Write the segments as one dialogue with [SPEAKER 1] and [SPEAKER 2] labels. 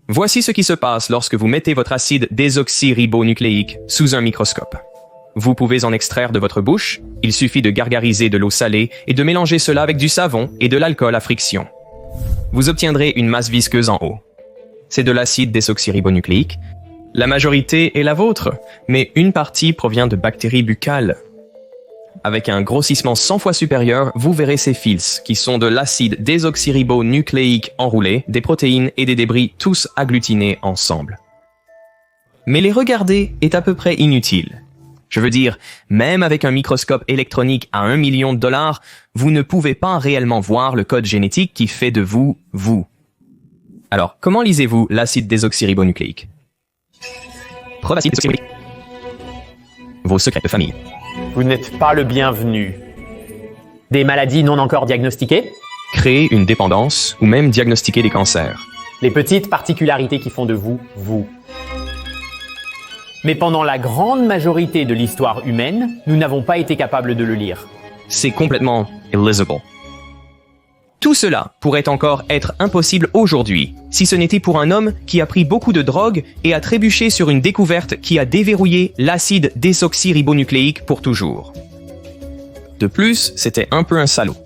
[SPEAKER 1] Voici ce qui se passe lorsque vous mettez votre acide désoxyribonucléique sous un microscope. Vous pouvez en extraire de votre bouche, il suffit de gargariser de l'eau salée et de mélanger cela avec du savon et de l'alcool à friction. Vous obtiendrez une masse visqueuse en eau. C'est de l'acide désoxyribonucléique. La majorité est la vôtre, mais une partie provient de bactéries buccales. Avec un grossissement 100 fois supérieur, vous verrez ces fils, qui sont de l'acide désoxyribonucléique enroulé, des protéines et des débris tous agglutinés ensemble. Mais les regarder est à peu près inutile. Je veux dire, même avec un microscope électronique à $1 million, vous ne pouvez pas réellement voir le code génétique qui fait de vous, vous. Alors, comment lisez-vous l'acide désoxyribonucléique? Preuve acide désoxyribonucléique. Vos secrets de famille.
[SPEAKER 2] Vous n'êtes pas le bienvenu. Des maladies non encore diagnostiquées?
[SPEAKER 1] Créer une dépendance ou même diagnostiquer des cancers.
[SPEAKER 2] Les petites particularités qui font de vous, vous. Mais pendant la grande majorité de l'histoire humaine, nous n'avons pas été capables de le lire.
[SPEAKER 1] C'est complètement illisible. Tout cela pourrait encore être impossible aujourd'hui, si ce n'était pour un homme qui a pris beaucoup de drogue et a trébuché sur une découverte qui a déverrouillé l'acide désoxyribonucléique pour toujours. De plus, c'était un peu un salaud.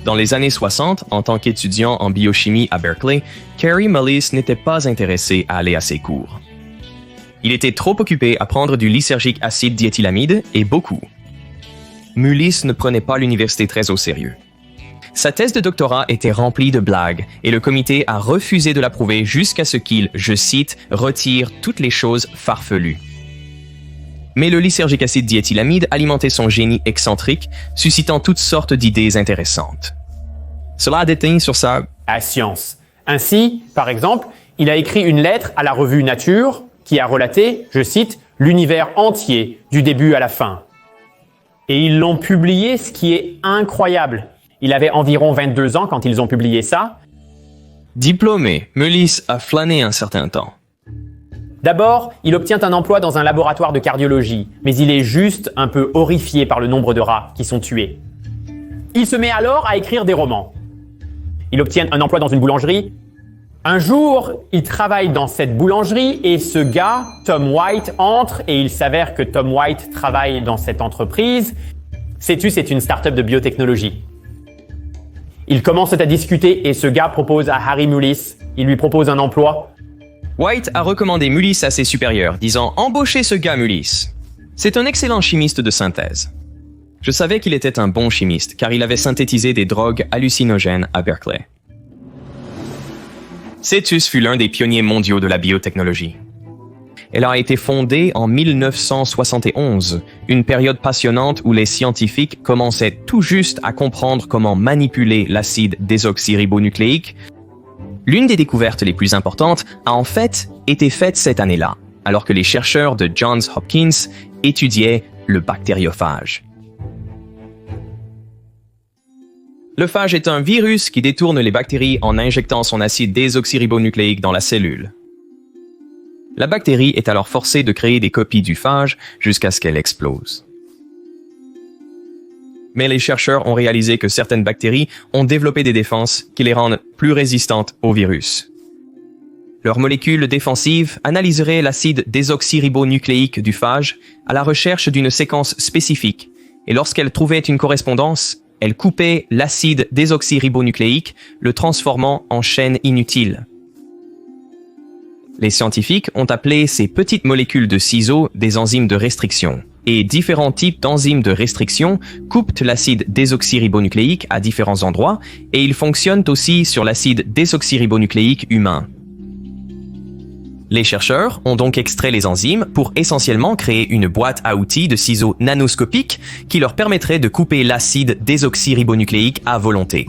[SPEAKER 1] Dans les années 60, en tant qu'étudiant en biochimie à Berkeley, Kary Mullis n'était pas intéressé à aller à ses cours. Il était trop occupé à prendre du lysergique acide diéthylamide et beaucoup. Mullis ne prenait pas l'université très au sérieux. Sa thèse de doctorat était remplie de blagues et le comité a refusé de l'approuver jusqu'à ce qu'il, je cite, retire toutes les choses farfelues. Mais le lysergique acide diéthylamide alimentait son génie excentrique, suscitant toutes sortes d'idées intéressantes. Cela a déteint sur sa
[SPEAKER 2] science. Ainsi, par exemple, il a écrit une lettre à la revue Nature qui a relaté, je cite, l'univers entier du début à la fin. Et ils l'ont publié, ce qui est incroyable. Il avait environ 22 ans quand ils ont publié ça.
[SPEAKER 1] Diplômé, Mullis a flâné un certain temps.
[SPEAKER 2] D'abord, il obtient un emploi dans un laboratoire de cardiologie, mais il est juste un peu horrifié par le nombre de rats qui sont tués. Il se met alors à écrire des romans. Il obtient un emploi dans une boulangerie. Un jour, il travaille dans cette boulangerie et ce gars, Tom White, entre et il s'avère que Tom White travaille dans cette entreprise. Sais-tu, c'est une start-up de biotechnologie. Ils commencent à discuter et ce gars propose à Harry Mullis. Il lui propose un emploi.
[SPEAKER 1] White a recommandé Mullis à ses supérieurs, disant « Embauchez ce gars, Mullis. C'est un excellent chimiste de synthèse. » Je savais qu'il était un bon chimiste, car il avait synthétisé des drogues hallucinogènes à Berkeley. Cetus fut l'un des pionniers mondiaux de la biotechnologie. Elle a été fondée en 1971, une période passionnante où les scientifiques commençaient tout juste à comprendre comment manipuler l'acide désoxyribonucléique. L'une des découvertes les plus importantes a en fait été faite cette année-là, alors que les chercheurs de Johns Hopkins étudiaient le bactériophage. Le phage est un virus qui détourne les bactéries en injectant son acide désoxyribonucléique dans la cellule. La bactérie est alors forcée de créer des copies du phage jusqu'à ce qu'elle explose. Mais les chercheurs ont réalisé que certaines bactéries ont développé des défenses qui les rendent plus résistantes au virus. Leurs molécules défensives analyseraient l'acide désoxyribonucléique du phage à la recherche d'une séquence spécifique, et lorsqu'elles trouvaient une correspondance, elles coupaient l'acide désoxyribonucléique, le transformant en chaîne inutile. Les scientifiques ont appelé ces petites molécules de ciseaux des enzymes de restriction. Et différents types d'enzymes de restriction coupent l'acide désoxyribonucléique à différents endroits et ils fonctionnent aussi sur l'acide désoxyribonucléique humain. Les chercheurs ont donc extrait les enzymes pour essentiellement créer une boîte à outils de ciseaux nanoscopiques qui leur permettrait de couper l'acide désoxyribonucléique à volonté.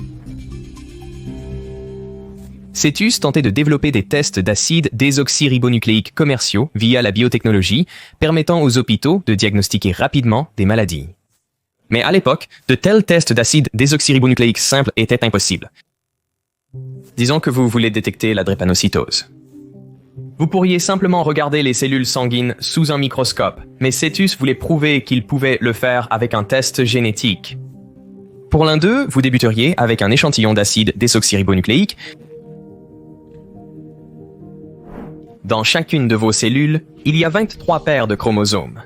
[SPEAKER 1] Cetus tentait de développer des tests d'acide désoxyribonucléique commerciaux via la biotechnologie, permettant aux hôpitaux de diagnostiquer rapidement des maladies. Mais à l'époque, de tels tests d'acide désoxyribonucléique simple étaient impossibles. Disons que vous voulez détecter la drépanocytose. Vous pourriez simplement regarder les cellules sanguines sous un microscope, mais Cetus voulait prouver qu'il pouvait le faire avec un test génétique. Pour l'un d'eux, vous débuteriez avec un échantillon d'acide désoxyribonucléique. Dans chacune de vos cellules, il y a 23 paires de chromosomes.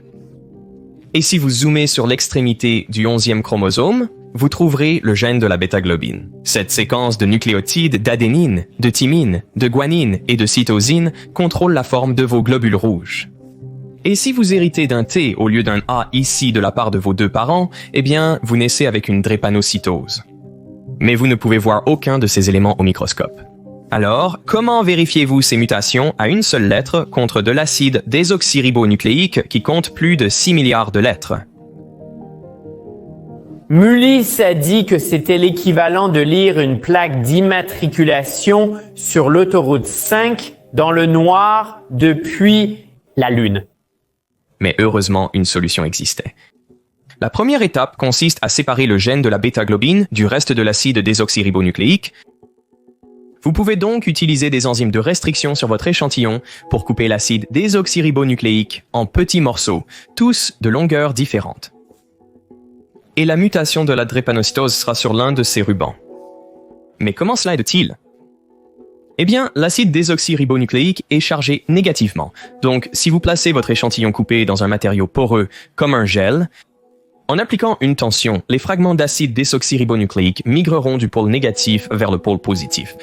[SPEAKER 1] Et si vous zoomez sur l'extrémité du 11e chromosome, vous trouverez le gène de la bêta-globine. Cette séquence de nucléotides d'adénine, de thymine, de guanine et de cytosine contrôle la forme de vos globules rouges. Et si vous héritez d'un T au lieu d'un A ici de la part de vos deux parents, eh bien, vous naissez avec une drépanocytose. Mais vous ne pouvez voir aucun de ces éléments au microscope. Alors, comment vérifiez-vous ces mutations à une seule lettre contre de l'acide désoxyribonucléique qui compte plus de 6 milliards de lettres?
[SPEAKER 2] Mullis a dit que c'était l'équivalent de lire une plaque d'immatriculation sur l'autoroute 5 dans le noir depuis la Lune.
[SPEAKER 1] Mais heureusement, une solution existait. La première étape consiste à séparer le gène de la bêta-globine du reste de l'acide désoxyribonucléique. Vous pouvez donc utiliser des enzymes de restriction sur votre échantillon pour couper l'acide désoxyribonucléique en petits morceaux, tous de longueurs différentes. Et la mutation de la drépanocytose sera sur l'un de ces rubans. Mais comment cela est-il? Eh bien, l'acide désoxyribonucléique est chargé négativement. Donc, si vous placez votre échantillon coupé dans un matériau poreux comme un gel, en appliquant une tension, les fragments d'acide désoxyribonucléique migreront du pôle négatif vers le pôle positif.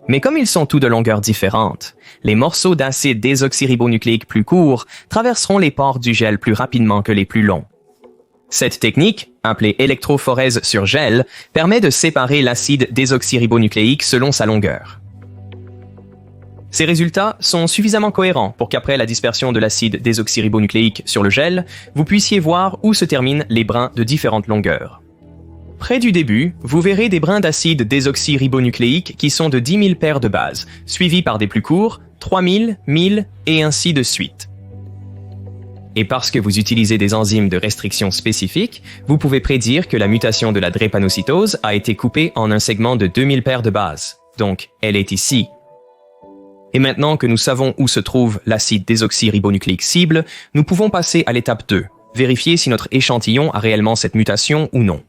[SPEAKER 1] Mais comme ils sont tous de longueurs différentes, les morceaux d'acide désoxyribonucléique plus courts traverseront les pores du gel plus rapidement que les plus longs. Cette technique, appelée électrophorèse sur gel, permet de séparer l'acide désoxyribonucléique selon sa longueur. Ces résultats sont suffisamment cohérents pour qu'après la dispersion de l'acide désoxyribonucléique sur le gel, vous puissiez voir où se terminent les brins de différentes longueurs. Près du début, vous verrez des brins d'acide désoxyribonucléique qui sont de 10 000 paires de bases, suivis par des plus courts, 3000, 1000 et ainsi de suite. Et parce que vous utilisez des enzymes de restriction spécifiques, vous pouvez prédire que la mutation de la drépanocytose a été coupée en un segment de 2000 paires de bases. Donc, elle est ici. Et maintenant que nous savons où se trouve l'acide désoxyribonucléique cible, nous pouvons passer à l'étape 2, vérifier si notre échantillon a réellement cette mutation ou non.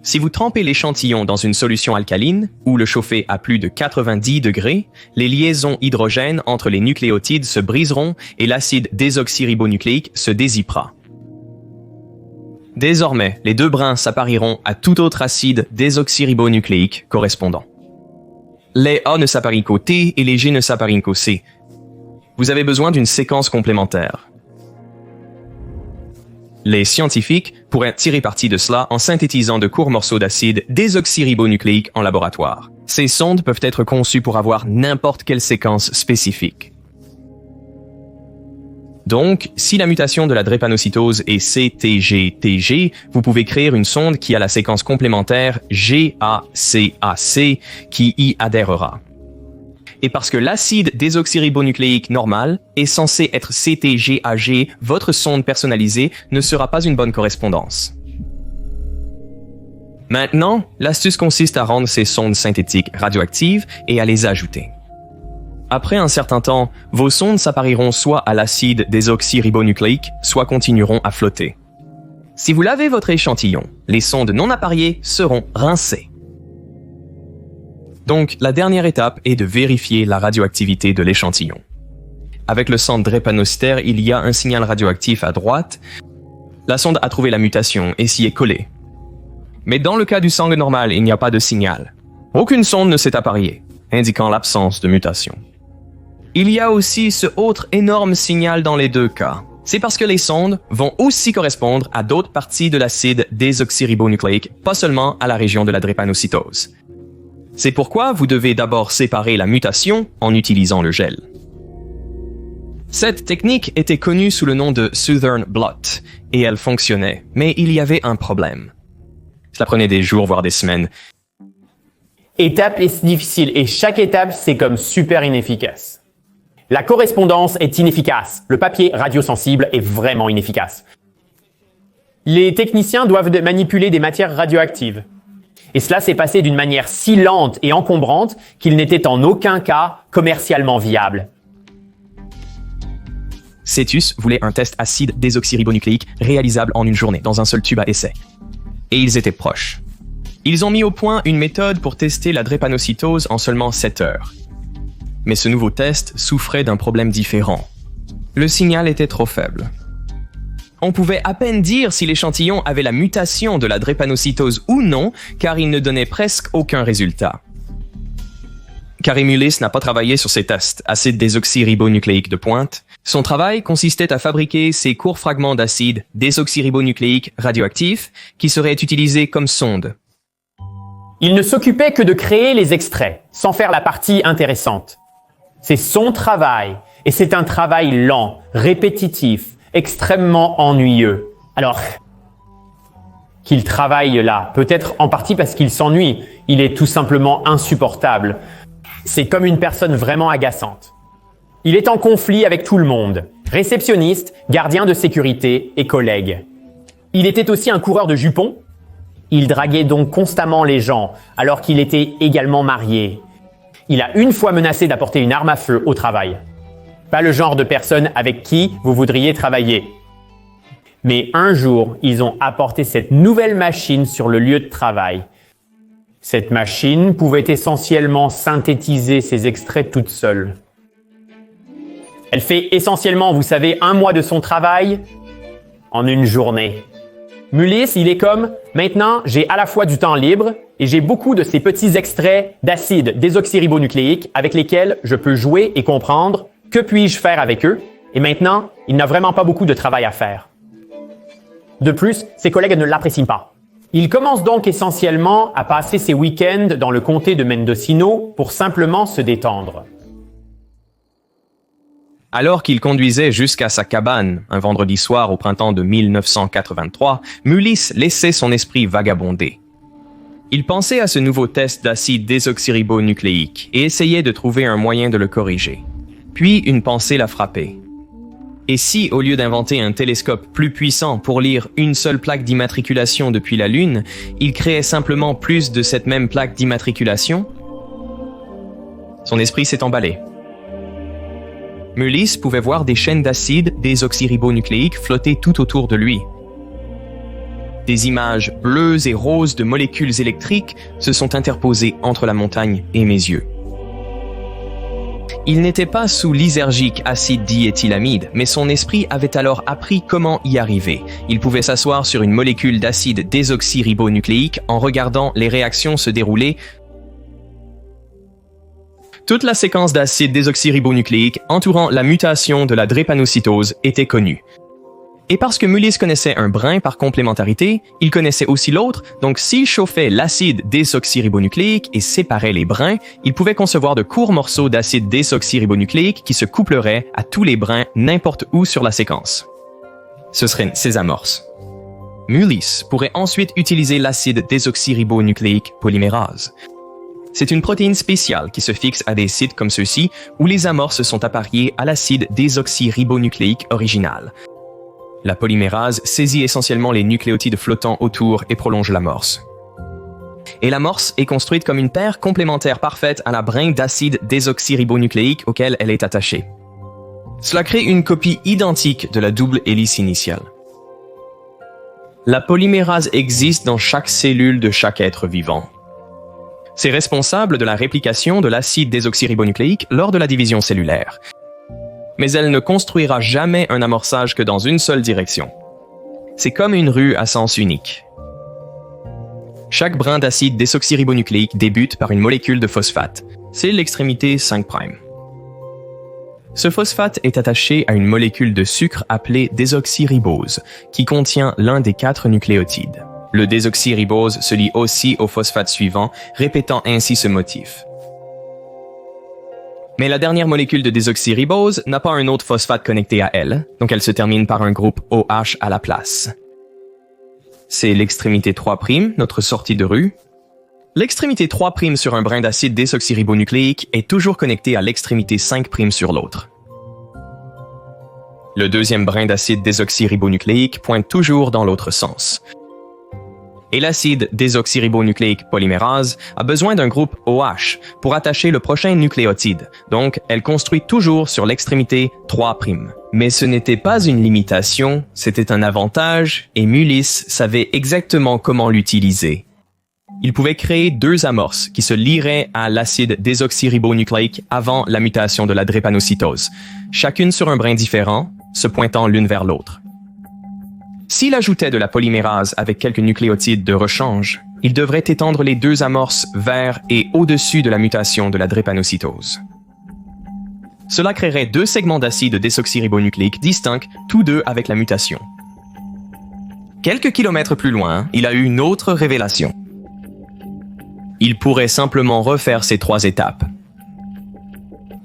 [SPEAKER 1] Si vous trempez l'échantillon dans une solution alcaline ou le chauffez à plus de 90 degrés, les liaisons hydrogènes entre les nucléotides se briseront et l'acide désoxyribonucléique se dézippera. Désormais, les deux brins s'appariront à tout autre acide désoxyribonucléique correspondant. Les A ne s'apparient qu'au T et les G ne s'apparient qu'au C. Vous avez besoin d'une séquence complémentaire. Les scientifiques pourraient tirer parti de cela en synthétisant de courts morceaux d'acide désoxyribonucléique en laboratoire. Ces sondes peuvent être conçues pour avoir n'importe quelle séquence spécifique. Donc, si la mutation de la drépanocytose est CTG-TG, vous pouvez créer une sonde qui a la séquence complémentaire GACAC qui y adhérera. Et parce que l'acide désoxyribonucléique normal est censé être CTGAG, votre sonde personnalisée ne sera pas une bonne correspondance. Maintenant, l'astuce consiste à rendre ces sondes synthétiques radioactives et à les ajouter. Après un certain temps, vos sondes s'appariront soit à l'acide désoxyribonucléique, soit continueront à flotter. Si vous lavez votre échantillon, les sondes non appariées seront rincées. Donc, la dernière étape est de vérifier la radioactivité de l'échantillon. Avec le centre drépanocytaire, il y a un signal radioactif à droite. La sonde a trouvé la mutation et s'y est collée. Mais dans le cas du sang normal, il n'y a pas de signal. Aucune sonde ne s'est appariée, indiquant l'absence de mutation. Il y a aussi ce autre énorme signal dans les deux cas. C'est parce que les sondes vont aussi correspondre à d'autres parties de l'acide désoxyribonucléique, pas seulement à la région de la drépanocytose. C'est pourquoi vous devez d'abord séparer la mutation en utilisant le gel. Cette technique était connue sous le nom de Southern blot, et elle fonctionnait, mais il y avait un problème. Cela prenait des jours, voire des semaines.
[SPEAKER 2] Étape est difficile et chaque étape c'est comme super inefficace. La correspondance est inefficace. Le papier radiosensible est vraiment inefficace. Les techniciens doivent manipuler des matières radioactives. Et cela s'est passé d'une manière si lente et encombrante qu'il n'était en aucun cas commercialement viable.
[SPEAKER 1] Cetus voulait un test acide désoxyribonucléique réalisable en une journée dans un seul tube à essai. et ils étaient proches. Ils ont mis au point une méthode pour tester la drépanocytose en seulement 7 heures. Mais ce nouveau test souffrait d'un problème différent. Le signal était trop faible. On pouvait à peine dire si l'échantillon avait la mutation de la drépanocytose ou non, car il ne donnait presque aucun résultat. Kary Mullis n'a pas travaillé sur ces tests, acide désoxyribonucléique de pointe. Son travail consistait à fabriquer ces courts fragments d'acide désoxyribonucléique radioactif qui seraient utilisés comme sonde.
[SPEAKER 2] Il ne s'occupait que de créer les extraits, sans faire la partie intéressante. C'est son travail, et c'est un travail lent, répétitif, extrêmement ennuyeux. Alors, qu'il travaille là, peut-être en partie parce qu'il s'ennuie, il est tout simplement insupportable. C'est comme une personne vraiment agaçante. Il est en conflit avec tout le monde, réceptionniste, gardien de sécurité et collègues. Il était aussi un coureur de jupons. Il draguait donc constamment les gens, alors qu'il était également marié. Il a une fois menacé d'apporter une arme à feu au travail. Pas le genre de personne avec qui vous voudriez travailler. Mais un jour, ils ont apporté cette nouvelle machine sur le lieu de travail. Cette machine pouvait essentiellement synthétiser ces extraits toute seule. Elle fait essentiellement, vous savez, 1 mois de son travail en une journée. Mullis, il est comme, maintenant, j'ai à la fois du temps libre et j'ai beaucoup de ces petits extraits d'acide désoxyribonucléique avec lesquels je peux jouer et comprendre que puis-je faire avec eux. Et maintenant, il n'a vraiment pas beaucoup de travail à faire. De plus, ses collègues ne l'apprécient pas. Il commence donc essentiellement à passer ses week-ends dans le comté de Mendocino pour simplement se détendre.
[SPEAKER 1] Alors qu'il conduisait jusqu'à sa cabane un vendredi soir au printemps de 1983, Mullis laissait son esprit vagabonder. Il pensait à ce nouveau test d'acide désoxyribonucléique et essayait de trouver un moyen de le corriger. Puis une pensée l'a frappé. Et si, au lieu d'inventer un télescope plus puissant pour lire une seule plaque d'immatriculation depuis la Lune, il créait simplement plus de cette même plaque d'immatriculation? Son esprit s'est emballé. Mullis pouvait voir des chaînes d'acide désoxyribonucléique flotter tout autour de lui. Des images bleues et roses de molécules électriques se sont interposées entre la montagne et mes yeux. Il n'était pas sous lysergique acide diéthylamide, mais son esprit avait alors appris comment y arriver. Il pouvait s'asseoir sur une molécule d'acide désoxyribonucléique en regardant les réactions se dérouler. Toute la séquence d'acide désoxyribonucléique entourant la mutation de la drépanocytose était connue. Et parce que Mullis connaissait un brin par complémentarité, il connaissait aussi l'autre, donc s'il chauffait l'acide désoxyribonucléique et séparait les brins, il pouvait concevoir de courts morceaux d'acide désoxyribonucléique qui se coupleraient à tous les brins n'importe où sur la séquence. Ce seraient ces amorces. Mullis pourrait ensuite utiliser l'acide désoxyribonucléique polymérase. C'est une protéine spéciale qui se fixe à des sites comme ceux-ci où les amorces sont appariées à l'acide désoxyribonucléique original. La polymérase saisit essentiellement les nucléotides flottants autour et prolonge l'amorce. Et l'amorce est construite comme une paire complémentaire parfaite à la brin d'acide désoxyribonucléique auquel elle est attachée. Cela crée une copie identique de la double hélice initiale. La polymérase existe dans chaque cellule de chaque être vivant. C'est responsable de la réplication de l'acide désoxyribonucléique lors de la division cellulaire. Mais elle ne construira jamais un amorçage que dans une seule direction. C'est comme une rue à sens unique. Chaque brin d'acide désoxyribonucléique débute par une molécule de phosphate. C'est l'extrémité 5'. Ce phosphate est attaché à une molécule de sucre appelée désoxyribose, qui contient l'un des 4 nucléotides. Le désoxyribose se lie aussi au phosphate suivant, répétant ainsi ce motif. Mais la dernière molécule de désoxyribose n'a pas un autre phosphate connecté à elle, donc elle se termine par un groupe OH à la place. C'est l'extrémité 3', notre sortie de rue. L'extrémité 3' sur un brin d'acide désoxyribonucléique est toujours connectée à l'extrémité 5' sur l'autre. Le deuxième brin d'acide désoxyribonucléique pointe toujours dans l'autre sens. Et l'acide désoxyribonucléique polymérase a besoin d'un groupe OH pour attacher le prochain nucléotide, donc elle construit toujours sur l'extrémité 3'. Mais ce n'était pas une limitation, c'était un avantage, et Mullis savait exactement comment l'utiliser. Il pouvait créer deux amorces qui se lieraient à l'acide désoxyribonucléique avant la mutation de la drépanocytose, chacune sur un brin différent, se pointant l'une vers l'autre. S'il ajoutait de la polymérase avec quelques nucléotides de rechange, il devrait étendre les deux amorces vers et au-dessus de la mutation de la drépanocytose. Cela créerait deux segments d'acide désoxyribonucléique distincts, tous deux avec la mutation. Quelques kilomètres plus loin, il a eu une autre révélation. Il pourrait simplement refaire ces trois étapes.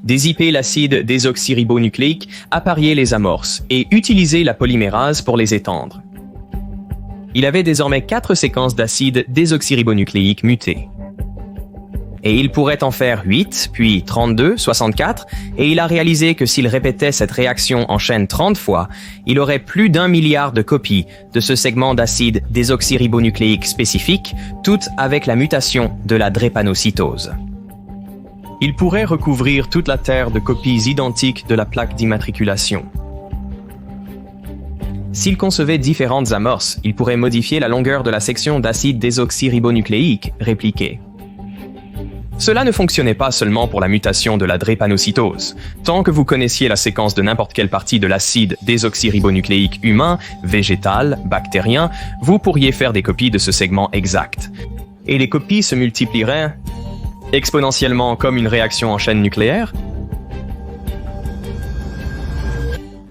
[SPEAKER 1] Dézipper l'acide désoxyribonucléique, apparier les amorces et utiliser la polymérase pour les étendre. Il avait désormais 4 séquences d'acide désoxyribonucléique mutées. Et il pourrait en faire 8, puis 32, 64, et il a réalisé que s'il répétait cette réaction en chaîne 30 fois, il aurait plus d'1 milliard de copies de ce segment d'acide désoxyribonucléique spécifique, toutes avec la mutation de la drépanocytose. Il pourrait recouvrir toute la Terre de copies identiques de la plaque d'immatriculation. S'il concevait différentes amorces, il pourrait modifier la longueur de la section d'acide désoxyribonucléique répliquée. Cela ne fonctionnait pas seulement pour la mutation de la drépanocytose. Tant que vous connaissiez la séquence de n'importe quelle partie de l'acide désoxyribonucléique humain, végétal, bactérien, vous pourriez faire des copies de ce segment exact. Et les copies se multiplieraient exponentiellement comme une réaction en chaîne nucléaire.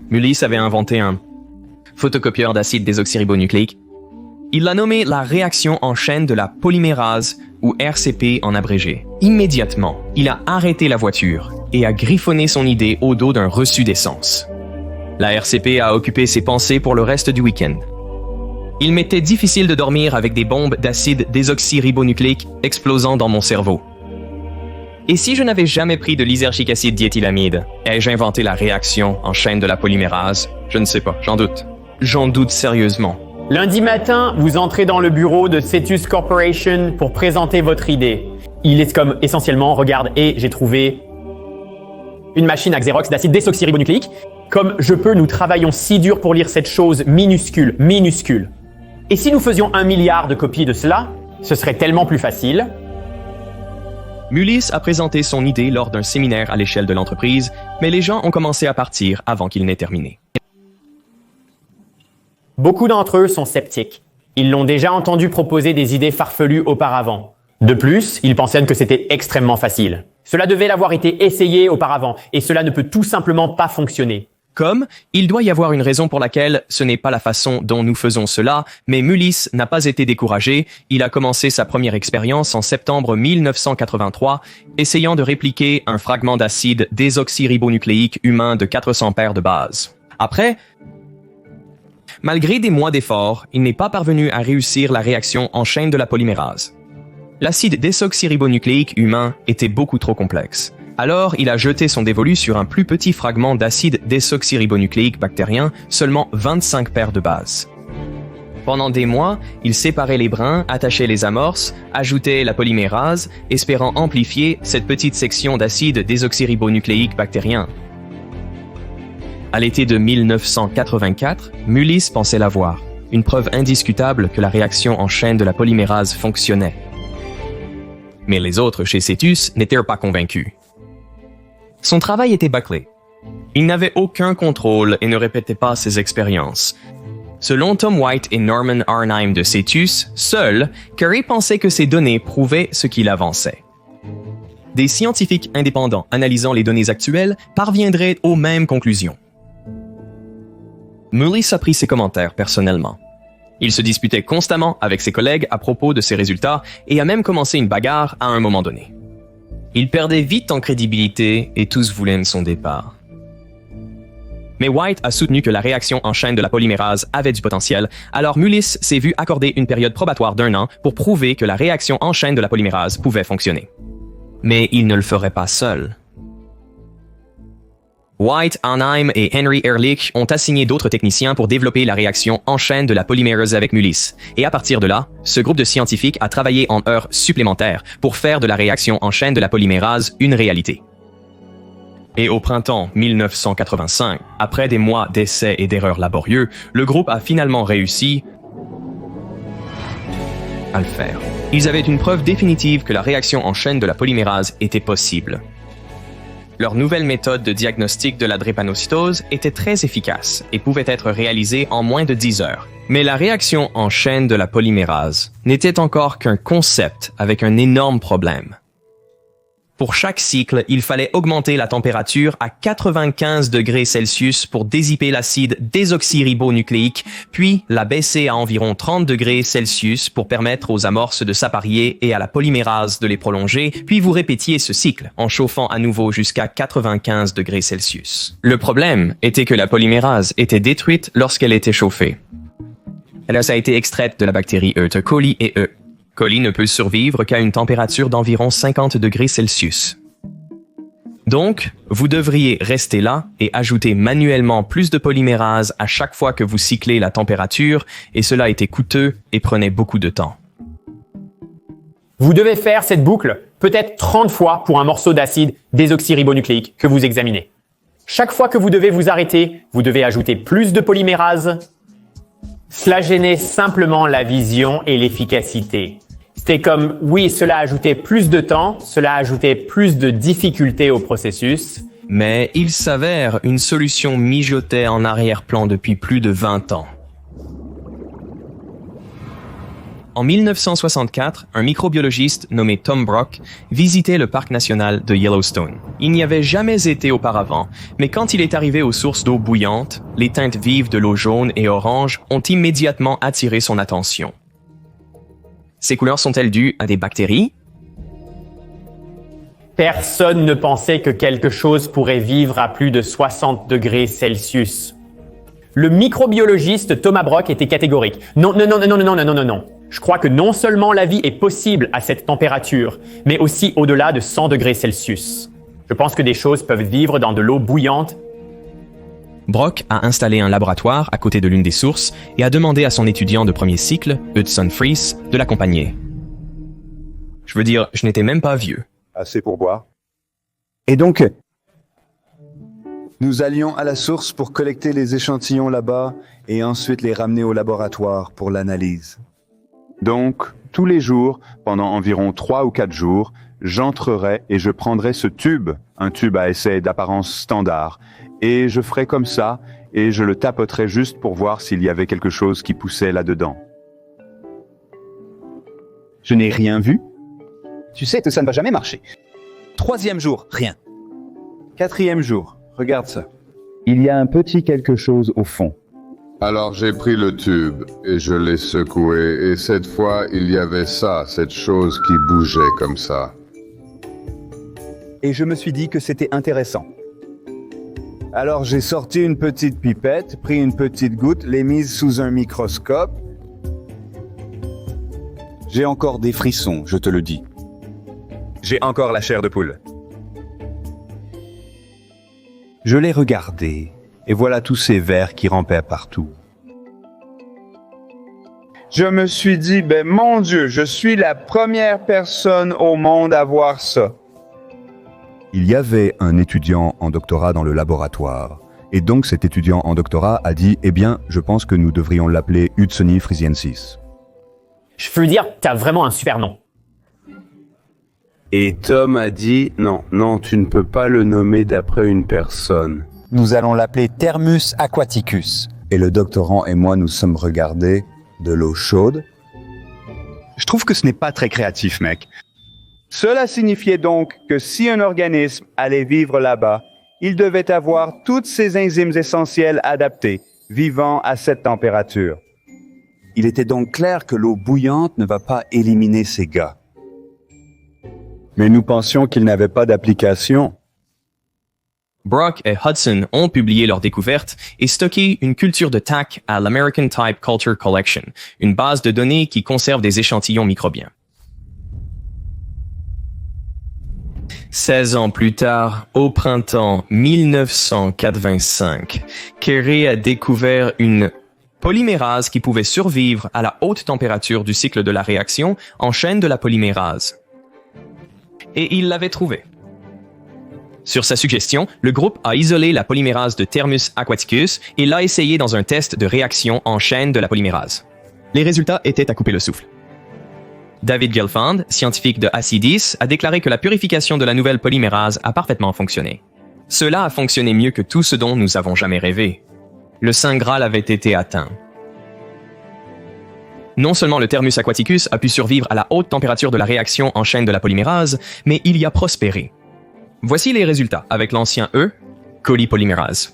[SPEAKER 1] Mullis avait inventé un photocopieur d'acide désoxyribonucléique. Il l'a nommé la réaction en chaîne de la polymérase, ou RCP en abrégé. Immédiatement, il a arrêté la voiture et a griffonné son idée au dos d'un reçu d'essence. La RCP a occupé ses pensées pour le reste du week-end. Il m'était difficile de dormir avec des bombes d'acide désoxyribonucléique explosant dans mon cerveau. Et si je n'avais jamais pris de lysergique acide diéthylamide, ai-je inventé la réaction en chaîne de la polymérase? Je ne sais pas, j'en doute. J'en doute sérieusement.
[SPEAKER 2] Lundi matin, vous entrez dans le bureau de Cetus Corporation pour présenter votre idée. Il est comme essentiellement, regarde, et j'ai trouvé une machine à Xerox d'acide désoxyribonucléique. Comme je peux, nous travaillons si dur pour lire cette chose minuscule. Et si nous faisions 1 milliard de copies de cela, ce serait tellement plus facile.
[SPEAKER 1] Mullis a présenté son idée lors d'un séminaire à l'échelle de l'entreprise, mais les gens ont commencé à partir avant qu'il n'ait terminé.
[SPEAKER 2] Beaucoup d'entre eux sont sceptiques. Ils l'ont déjà entendu proposer des idées farfelues auparavant. De plus, ils pensaient que c'était extrêmement facile. Cela devait l'avoir été essayé auparavant, et cela ne peut tout simplement pas fonctionner.
[SPEAKER 1] Comme, il doit y avoir une raison pour laquelle ce n'est pas la façon dont nous faisons cela, mais Mullis n'a pas été découragé, il a commencé sa première expérience en septembre 1983, essayant de répliquer un fragment d'acide désoxyribonucléique humain de 400 paires de bases. Après, malgré des mois d'efforts, il n'est pas parvenu à réussir la réaction en chaîne de la polymérase. L'acide désoxyribonucléique humain était beaucoup trop complexe. Alors, il a jeté son dévolu sur un plus petit fragment d'acide désoxyribonucléique bactérien, seulement 25 paires de bases. Pendant des mois, il séparait les brins, attachait les amorces, ajoutait la polymérase, espérant amplifier cette petite section d'acide désoxyribonucléique bactérien. À l'été de 1984, Mullis pensait l'avoir, une preuve indiscutable que la réaction en chaîne de la polymérase fonctionnait. Mais les autres chez Cetus n'étaient pas convaincus. Son travail était bâclé. Il n'avait aucun contrôle et ne répétait pas ses expériences. Selon Tom White et Norman Arnheim de Cetus, seul, Curry pensait que ces données prouvaient ce qu'il avançait. Des scientifiques indépendants analysant les données actuelles parviendraient aux mêmes conclusions. Mullis a pris ses commentaires personnellement. Il se disputait constamment avec ses collègues à propos de ses résultats et a même commencé une bagarre à un moment donné. Il perdait vite en crédibilité et tous voulaient son départ. Mais White a soutenu que la réaction en chaîne de la polymérase avait du potentiel, alors Mullis s'est vu accorder une période probatoire d'1 an pour prouver que la réaction en chaîne de la polymérase pouvait fonctionner. Mais il ne le ferait pas seul. White, Arnheim et Henry Ehrlich ont assigné d'autres techniciens pour développer la réaction en chaîne de la polymérase avec Mullis. Et à partir de là, ce groupe de scientifiques a travaillé en heures supplémentaires pour faire de la réaction en chaîne de la polymérase une réalité. Et au printemps 1985, après des mois d'essais et d'erreurs laborieux, le groupe a finalement réussi à le faire. Ils avaient une preuve définitive que la réaction en chaîne de la polymérase était possible. Leur nouvelle méthode de diagnostic de la drépanocytose était très efficace et pouvait être réalisée en moins de 10 heures. Mais la réaction en chaîne de la polymérase n'était encore qu'un concept avec un énorme problème. Pour chaque cycle, il fallait augmenter la température à 95 degrés Celsius pour dézipper l'acide désoxyribonucléique, puis la baisser à environ 30 degrés Celsius pour permettre aux amorces de s'apparier et à la polymérase de les prolonger, puis vous répétiez ce cycle en chauffant à nouveau jusqu'à 95 degrés Celsius. Le problème était que la polymérase était détruite lorsqu'elle était chauffée. Elle a été extraite de la bactérie E. coli et E. coli ne peut survivre qu'à une température d'environ 50 degrés Celsius. Donc, vous devriez rester là et ajouter manuellement plus de polymérase à chaque fois que vous cyclez la température, et cela était coûteux et prenait beaucoup de temps.
[SPEAKER 2] Vous devez faire cette boucle peut-être 30 fois pour un morceau d'acide désoxyribonucléique que vous examinez. Chaque fois que vous devez vous arrêter, vous devez ajouter plus de polymérase. Cela gênait simplement la vision et l'efficacité. C'était comme, oui, cela ajoutait plus de temps, cela ajoutait plus de difficultés au processus.
[SPEAKER 1] Mais il s'avère, une solution mijotait en arrière-plan depuis plus de 20 ans. En 1964, un microbiologiste nommé Tom Brock visitait le parc national de Yellowstone. Il n'y avait jamais été auparavant, mais quand il est arrivé aux sources d'eau bouillante, les teintes vives de l'eau jaune et orange ont immédiatement attiré son attention. Ces couleurs sont-elles dues à des bactéries?
[SPEAKER 2] Personne ne pensait que quelque chose pourrait vivre à plus de 60 degrés Celsius. Le microbiologiste Thomas Brock était catégorique. Non. Je crois que non seulement la vie est possible à cette température, mais aussi au-delà de 100 degrés Celsius. Je pense que des choses peuvent vivre dans de l'eau bouillante.
[SPEAKER 1] Brock a installé un laboratoire à côté de l'une des sources et a demandé à son étudiant de premier cycle, Hudson Fries, de l'accompagner. Je veux dire, je n'étais même pas vieux.
[SPEAKER 3] Assez pour boire. Et donc, nous allions à la source pour collecter les échantillons là-bas et ensuite les ramener au laboratoire pour l'analyse. Donc, tous les jours, pendant environ 3 ou 4 jours, j'entrerai et je prendrai ce tube, un tube à essai d'apparence standard, et je ferai comme ça, et je le tapoterai juste pour voir s'il y avait quelque chose qui poussait là-dedans. Je n'ai rien vu.
[SPEAKER 4] Tu sais que ça ne va jamais marcher. 3e jour, rien.
[SPEAKER 3] 4e jour, regarde ça. Il y a un petit quelque chose au fond.
[SPEAKER 5] Alors j'ai pris le tube et je l'ai secoué, et cette fois il y avait ça, cette chose qui bougeait comme ça.
[SPEAKER 4] Et je me suis dit que c'était intéressant.
[SPEAKER 3] Alors j'ai sorti une petite pipette, pris une petite goutte, l'ai mise sous un microscope. J'ai encore des frissons, je te le dis.
[SPEAKER 4] J'ai encore la chair de poule.
[SPEAKER 3] Je l'ai regardé, et voilà tous ces vers qui rampaient partout. Je me suis dit, mon Dieu, je suis la première personne au monde à voir ça. Il y avait un étudiant en doctorat dans le laboratoire. Et donc cet étudiant en doctorat a dit, eh bien, je pense que nous devrions l'appeler Hudsoni frisiensis.
[SPEAKER 2] Je veux dire, t'as vraiment un super nom.
[SPEAKER 6] Et Tom a dit, non, tu ne peux pas le nommer d'après une personne.
[SPEAKER 4] Nous allons l'appeler Thermus aquaticus.
[SPEAKER 3] Et le doctorant et moi nous sommes regardés de l'eau chaude.
[SPEAKER 4] Je trouve que ce n'est pas très créatif, mec.
[SPEAKER 3] Cela signifiait donc que si un organisme allait vivre là-bas, il devait avoir toutes ses enzymes essentielles adaptées, vivant à cette température. Il était donc clair que l'eau bouillante ne va pas éliminer ces gars. Mais nous pensions qu'ils n'avaient pas d'application.
[SPEAKER 1] Brock et Hudson ont publié leur découverte et stocké une culture de TAC à l'American Type Culture Collection, une base de données qui conserve des échantillons microbiens. 16 ans plus tard, au printemps 1985, Curie a découvert une polymérase qui pouvait survivre à la haute température du cycle de la réaction en chaîne de la polymérase. Et il l'avait trouvée. Sur sa suggestion, le groupe a isolé la polymérase de Thermus aquaticus et l'a essayé dans un test de réaction en chaîne de la polymérase. Les résultats étaient à couper le souffle. David Gelfand, scientifique de Acidis, a déclaré que la purification de la nouvelle polymérase a parfaitement fonctionné. Cela a fonctionné mieux que tout ce dont nous avons jamais rêvé. Le Saint Graal avait été atteint. Non seulement le Thermus aquaticus a pu survivre à la haute température de la réaction en chaîne de la polymérase, mais il y a prospéré. Voici les résultats avec l'ancien E, colipolymérase.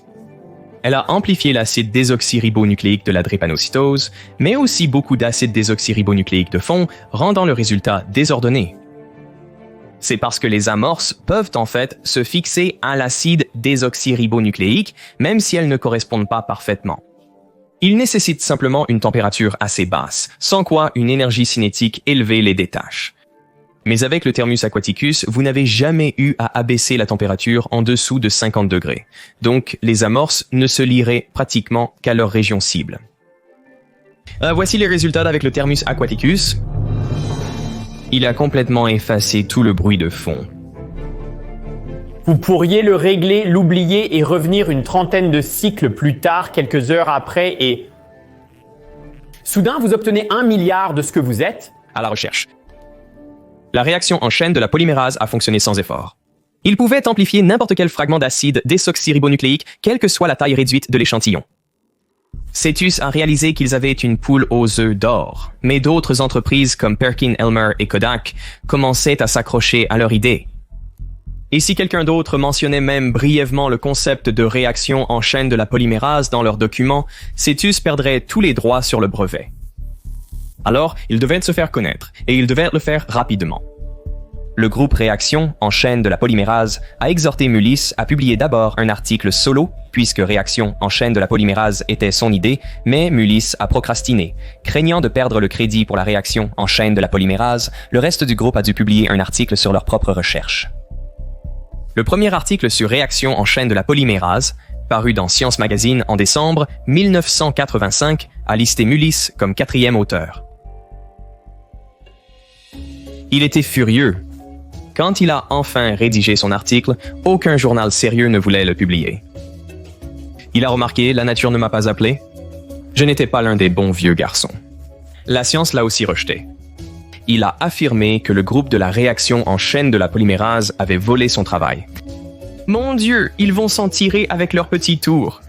[SPEAKER 1] Elle a amplifié l'acide désoxyribonucléique de la drépanocytose, mais aussi beaucoup d'acide désoxyribonucléique de fond, rendant le résultat désordonné. C'est parce que les amorces peuvent en fait se fixer à l'acide désoxyribonucléique, même si elles ne correspondent pas parfaitement. Il nécessite simplement une température assez basse, sans quoi une énergie cinétique élevée les détache. Mais avec le Thermus aquaticus, vous n'avez jamais eu à abaisser la température en dessous de 50 degrés. Donc, les amorces ne se lieraient pratiquement qu'à leur région cible. Voici les résultats avec le Thermus aquaticus. Il a complètement effacé tout le bruit de fond.
[SPEAKER 2] Vous pourriez le régler, l'oublier et revenir une trentaine de cycles plus tard, quelques heures après, et... soudain, vous obtenez 1 milliard de ce que vous êtes.
[SPEAKER 1] À la recherche. La réaction en chaîne de la polymérase a fonctionné sans effort. Il pouvait amplifier n'importe quel fragment d'acide désoxyribonucléique, quelle que soit la taille réduite de l'échantillon. Cetus a réalisé qu'ils avaient une poule aux œufs d'or, mais d'autres entreprises comme Perkin-Elmer et Kodak commençaient à s'accrocher à leur idée. Et si quelqu'un d'autre mentionnait même brièvement le concept de réaction en chaîne de la polymérase dans leurs documents, Cetus perdrait tous les droits sur le brevet. Alors, il devait se faire connaître, et il devait le faire rapidement. Le groupe Réaction en chaîne de la polymérase a exhorté Mullis à publier d'abord un article solo, puisque Réaction en chaîne de la polymérase était son idée, mais Mullis a procrastiné. Craignant de perdre le crédit pour la réaction en chaîne de la polymérase, le reste du groupe a dû publier un article sur leur propre recherche. Le premier article sur Réaction en chaîne de la polymérase, paru dans Science Magazine en décembre 1985, a listé Mullis comme 4e auteur. Il était furieux. Quand il a enfin rédigé son article, aucun journal sérieux ne voulait le publier. Il a remarqué « La nature ne m'a pas appelé ». Je n'étais pas l'un des bons vieux garçons. La science l'a aussi rejeté. Il a affirmé que le groupe de la réaction en chaîne de la polymérase avait volé son travail. Mon Dieu, ils vont s'en tirer avec leur petit tour.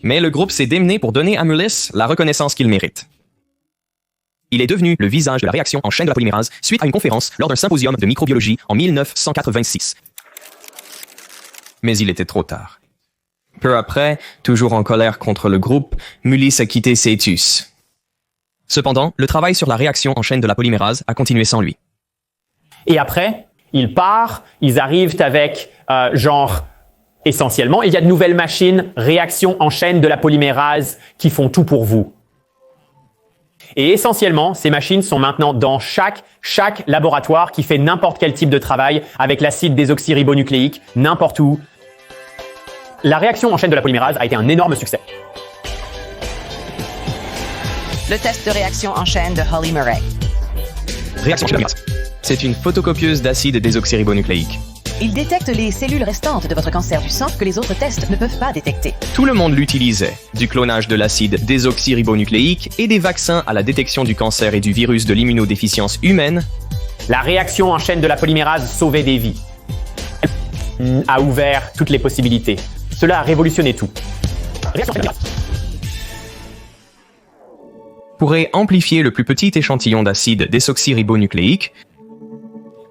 [SPEAKER 1] Mais le groupe s'est démené pour donner à Mullis la reconnaissance qu'il mérite. Il est devenu le visage de la réaction en chaîne de la polymérase suite à une conférence lors d'un symposium de microbiologie en 1986. Mais il était trop tard. Peu après, toujours en colère contre le groupe, Mullis a quitté Cetus. Cependant, le travail sur la réaction en chaîne de la polymérase a continué sans lui.
[SPEAKER 2] Et après, il part, ils arrivent avec essentiellement, il y a de nouvelles machines, réaction en chaîne de la polymérase qui font tout pour vous. Et essentiellement, ces machines sont maintenant dans chaque laboratoire qui fait n'importe quel type de travail avec l'acide désoxyribonucléique, n'importe où. La réaction en chaîne de la polymérase a été un énorme succès.
[SPEAKER 7] Le test de réaction en chaîne de Holly Murray.
[SPEAKER 1] Réaction en chaîne de la polymérase. C'est une photocopieuse d'acide désoxyribonucléique.
[SPEAKER 7] Il détecte les cellules restantes de votre cancer du sang que les autres tests ne peuvent pas détecter.
[SPEAKER 1] Tout le monde l'utilisait, du clonage de l'acide désoxyribonucléique et des vaccins à la détection du cancer et du virus de l'immunodéficience humaine.
[SPEAKER 2] La réaction en chaîne de la polymérase sauvait des vies. Elle a ouvert toutes les possibilités. Cela a révolutionné tout. Réaction en chaîne de la polymérase
[SPEAKER 1] pourrait amplifier le plus petit échantillon d'acide désoxyribonucléique.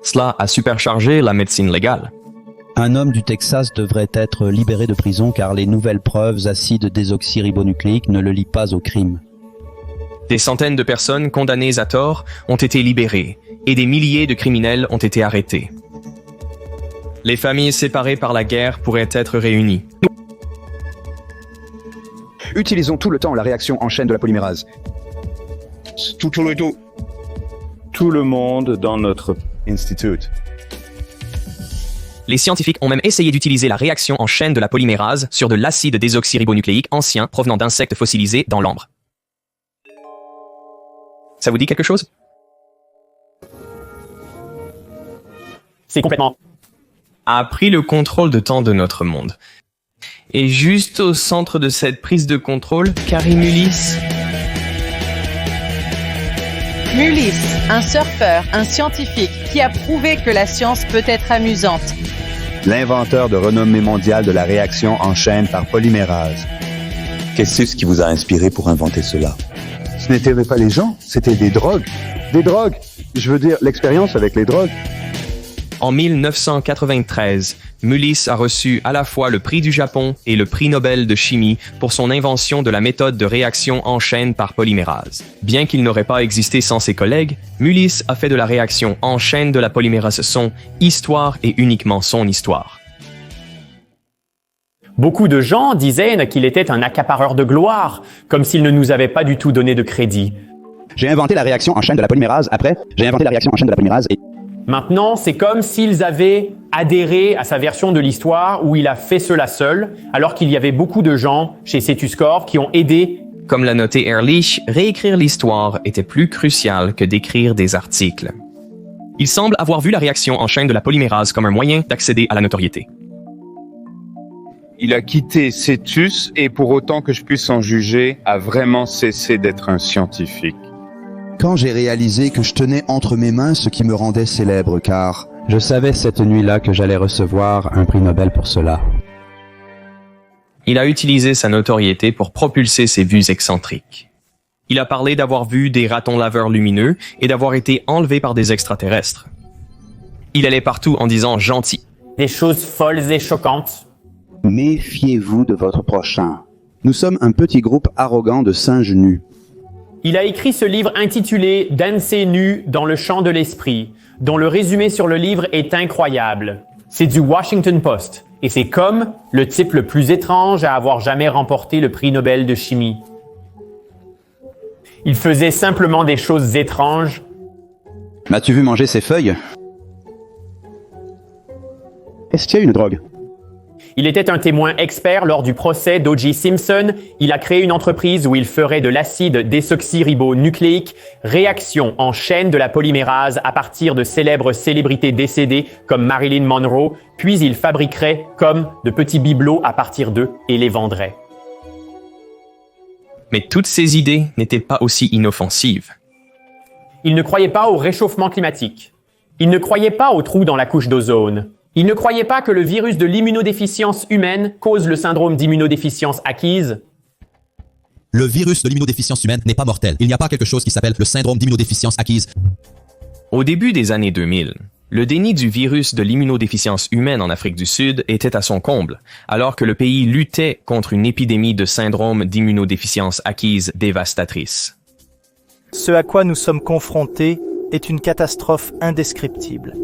[SPEAKER 1] Cela a superchargé la médecine légale.
[SPEAKER 8] Un homme du Texas devrait être libéré de prison car les nouvelles preuves acide désoxyribonucléique ne le lient pas au crime.
[SPEAKER 1] Des centaines de personnes condamnées à tort ont été libérées et des milliers de criminels ont été arrêtés. Les familles séparées par la guerre pourraient être réunies.
[SPEAKER 4] Utilisons tout le temps la réaction en chaîne de la polymérase.
[SPEAKER 6] Tout le monde dans notre
[SPEAKER 3] Institute.
[SPEAKER 1] Les scientifiques ont même essayé d'utiliser la réaction en chaîne de la polymérase sur de l'acide désoxyribonucléique ancien provenant d'insectes fossilisés dans l'ambre. Ça vous dit quelque chose?
[SPEAKER 2] C'est complètement...
[SPEAKER 1] A pris le contrôle de temps de notre monde. Et juste au centre de cette prise de contrôle, Carrie Mullis.
[SPEAKER 7] Mullis, un surfeur, un scientifique qui a prouvé que la science peut être amusante.
[SPEAKER 3] L'inventeur de renommée mondiale de la réaction en chaîne par polymérase.
[SPEAKER 9] Qu'est-ce qui vous a inspiré pour inventer cela?
[SPEAKER 3] Ce n'étaient pas les gens, c'était des drogues. Des drogues! Je veux dire, l'expérience avec les drogues.
[SPEAKER 1] En 1993, Mullis a reçu à la fois le prix du Japon et le prix Nobel de chimie pour son invention de la méthode de réaction en chaîne par polymérase. Bien qu'il n'aurait pas existé sans ses collègues, Mullis a fait de la réaction en chaîne de la polymérase son histoire et uniquement son histoire.
[SPEAKER 2] Beaucoup de gens disaient qu'il était un accapareur de gloire, comme s'il ne nous avait pas du tout donné de crédit.
[SPEAKER 4] J'ai inventé la réaction en chaîne de la polymérase. Après, j'ai inventé la réaction en chaîne de la polymérase et...
[SPEAKER 2] Maintenant, c'est comme s'ils avaient adhéré à sa version de l'histoire où il a fait cela seul, alors qu'il y avait beaucoup de gens chez Cetus Corp qui ont aidé.
[SPEAKER 1] Comme l'a noté Ehrlich, réécrire l'histoire était plus crucial que d'écrire des articles. Il semble avoir vu la réaction en chaîne de la polymérase comme un moyen d'accéder à la notoriété.
[SPEAKER 3] Il a quitté Cetus et pour autant que je puisse en juger, a vraiment cessé d'être un scientifique.
[SPEAKER 9] Quand j'ai réalisé que je tenais entre mes mains ce qui me rendait célèbre, car
[SPEAKER 8] Je savais cette nuit-là que j'allais recevoir un prix Nobel pour cela.
[SPEAKER 1] Il a utilisé sa notoriété pour propulser ses vues excentriques. Il a parlé d'avoir vu des ratons laveurs lumineux et d'avoir été enlevé par des extraterrestres. Il allait partout en disant gentil.
[SPEAKER 2] Des choses folles et choquantes.
[SPEAKER 4] Méfiez-vous de votre prochain. Nous sommes un petit groupe arrogant de singes nus.
[SPEAKER 2] Il a écrit ce livre intitulé « Danser nu dans le champ de l'esprit », dont le résumé sur le livre est incroyable. C'est du Washington Post, et c'est comme le type le plus étrange à avoir jamais remporté le prix Nobel de chimie. Il faisait simplement des choses étranges.
[SPEAKER 4] M'as-tu vu manger ces feuilles? Est-ce qu'il y a une drogue?
[SPEAKER 2] Il était un témoin expert lors du procès d'O.J. Simpson. Il a créé une entreprise où il ferait de l'acide désoxyribonucléique, réaction en chaîne de la polymérase à partir de célèbres célébrités décédées comme Marilyn Monroe, puis il fabriquerait comme de petits bibelots à partir d'eux et les vendrait.
[SPEAKER 1] Mais toutes ces idées n'étaient pas aussi inoffensives.
[SPEAKER 2] Il ne croyait pas au réchauffement climatique. Il ne croyait pas aux trous dans la couche d'ozone. Il ne croyait pas que le virus de l'immunodéficience humaine cause le syndrome d'immunodéficience acquise.
[SPEAKER 10] Le virus de l'immunodéficience humaine n'est pas mortel. Il n'y a pas quelque chose qui s'appelle le syndrome d'immunodéficience acquise.
[SPEAKER 1] Au début des années 2000, le déni du virus de l'immunodéficience humaine en Afrique du Sud était à son comble, alors que le pays luttait contre une épidémie de syndrome d'immunodéficience acquise dévastatrice.
[SPEAKER 11] Ce à quoi nous sommes confrontés est une catastrophe indescriptible.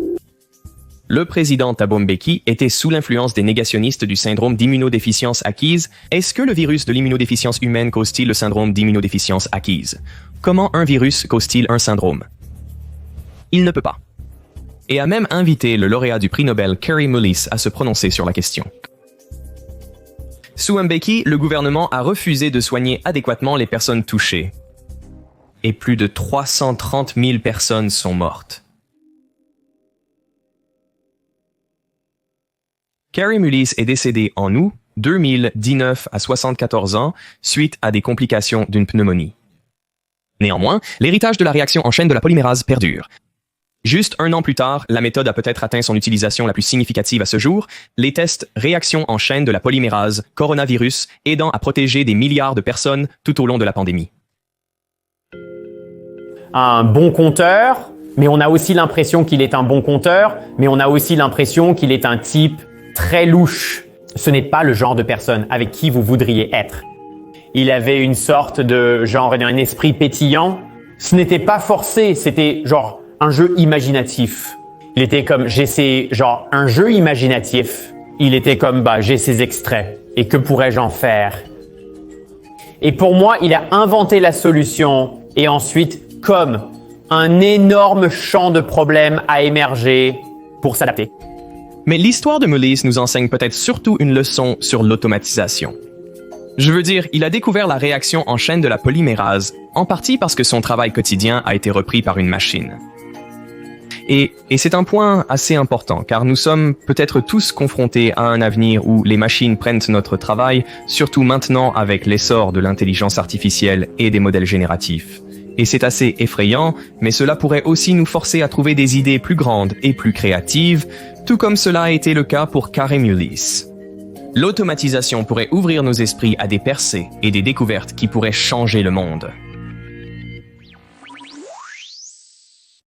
[SPEAKER 1] Le président Thabo Mbeki était sous l'influence des négationnistes du syndrome d'immunodéficience acquise. Est-ce que le virus de l'immunodéficience humaine cause-t-il le syndrome d'immunodéficience acquise? Comment un virus cause-t-il un syndrome? Il ne peut pas. Et a même invité le lauréat du prix Nobel Kary Mullis à se prononcer sur la question. Sous Mbeki, le gouvernement a refusé de soigner adéquatement les personnes touchées. Et plus de 330 000 personnes sont mortes. Kary Mullis est décédé en août 2019 à 74 ans suite à des complications d'une pneumonie. Néanmoins, l'héritage de la réaction en chaîne de la polymérase perdure. Juste un an plus tard, la méthode a peut-être atteint son utilisation la plus significative à ce jour, les tests réaction en chaîne de la polymérase coronavirus aidant à protéger des milliards de personnes tout au long de la pandémie.
[SPEAKER 2] Un bon conteur, mais on a aussi l'impression qu'il est un bon conteur, mais on a aussi l'impression qu'il est un type très louche. Ce n'est pas le genre de personne avec qui vous voudriez être. Il avait une sorte de genre un esprit pétillant. Ce n'était pas forcé, c'était genre un jeu imaginatif. Il était comme j'essaie genre un jeu imaginatif. Il était comme j'ai ces extraits et que pourrais-je en faire? Et pour moi, il a inventé la solution et ensuite comme un énorme champ de problèmes a émergé pour s'adapter.
[SPEAKER 1] Mais l'histoire de Mullis nous enseigne peut-être surtout une leçon sur l'automatisation. Je veux dire, il a découvert la réaction en chaîne de la polymérase, en partie parce que son travail quotidien a été repris par une machine. Et c'est un point assez important, car nous sommes peut-être tous confrontés à un avenir où les machines prennent notre travail, surtout maintenant avec l'essor de l'intelligence artificielle et des modèles génératifs. Et c'est assez effrayant, mais cela pourrait aussi nous forcer à trouver des idées plus grandes et plus créatives, tout comme cela a été le cas pour Kary Mullis. L'automatisation pourrait ouvrir nos esprits à des percées et des découvertes qui pourraient changer le monde.